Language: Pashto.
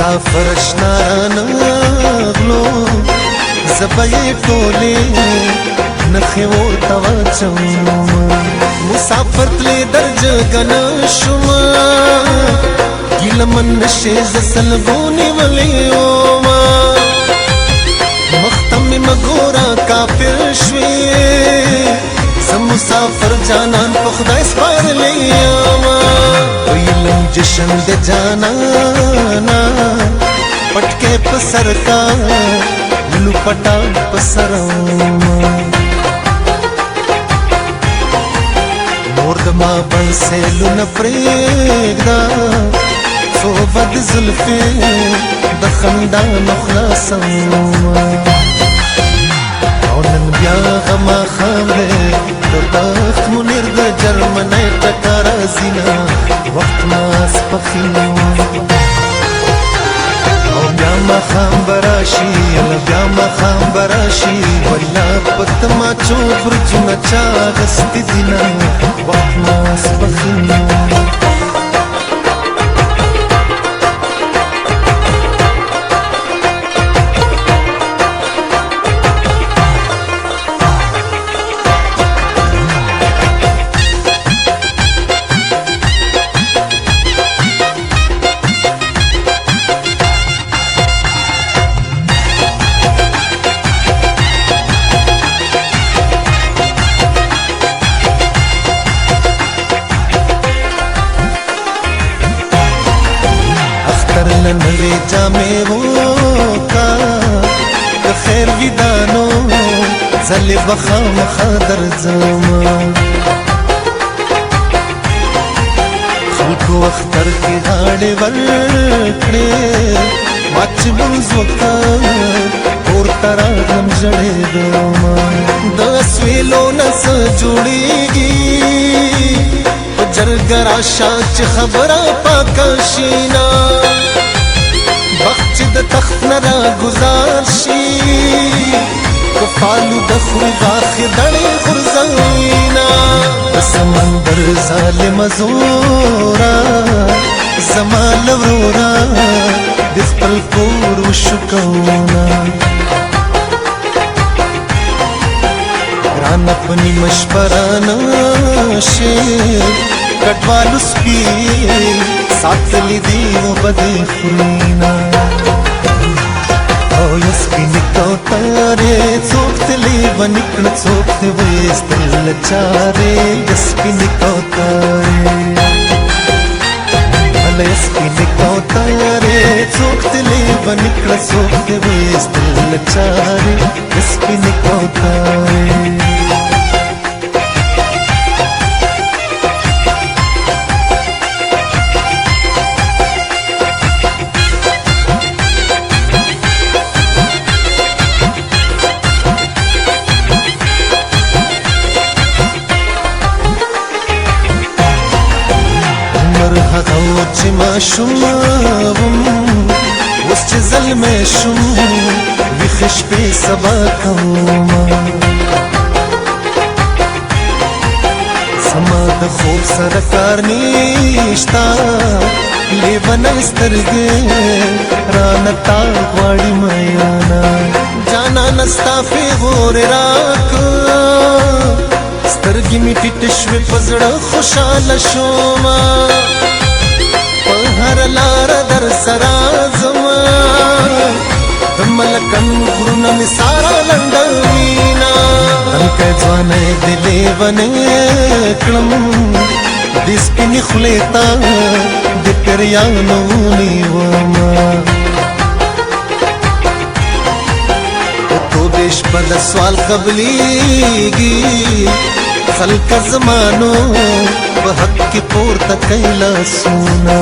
مسافر اشنا غلو زبې ټولې نخې ورته واچوم مسافر تلې درج ګن شوم ګیله من نشې ز سلګونې ولې مختم مګورا کافر شوې زه مسافر جانان په خدای سپارلی ویلم جشن د جانانا پټکې په سر کا لپټا په سر مور د ما بل سیلو نه پرېږده څو بد زلفې د خندا نه خلاصوم او نن بیا غماخام دی د بخت منیر د جرمنۍ ټکه راځي نه وخت ماسپښین او بیا ماښام به راشي یله بیا ماښام به راشي والله په تماچو برجونه چا اخیستي دي نه وخت ماسپښین نوی جامې وکا که خیر ویدانو زلی بخامخا درځم خلکو اختر کې غاړې ورکړې ما چې لمونځ وکړ پورته راغلم ژړېدم د سویلو نه څه جوړېږي په جرګه راشه چې خبره پاکه شي نه وخت چې د تخت نه راګزار شي که فالو د خوري غاښې دړې غورځوي نه د سمندر ظالمه زوره زما له وروره د خپل کور وشکونه ګرانه په نیمه شپه رانشې کډوالو سپي ساتلی دی و بدې خورينا او یا سپینې کوترې څوک تلې ونکړه څوک دې ویستل چارې یا سپینې کوترې هله یا سپینې کوترې څوک تلې ونکړه څوک دې ویستل چارې یا سپینې کوترې هغه چې ماشوم وم اوس چې زلمی شوم ویښې شپې سبا کوم زما د خوب سره کار نشته لیونۍ سترګې رانه تا غواړي میانا جانانه ستا پیغورې راکړه سترګې مې ټیټې شوې په زړه خوشحاله شومه په هر لاره در سره ځمه د ملکن غرونه مې ساره لنډوینه تنکی ځوانۍ دې لیونۍ کړم دې سپینې خولې ته د پیریانو ونیومه توبې شپه د سوال قبلېږي خلک زمانو په حق کې پورته کوي لاسونه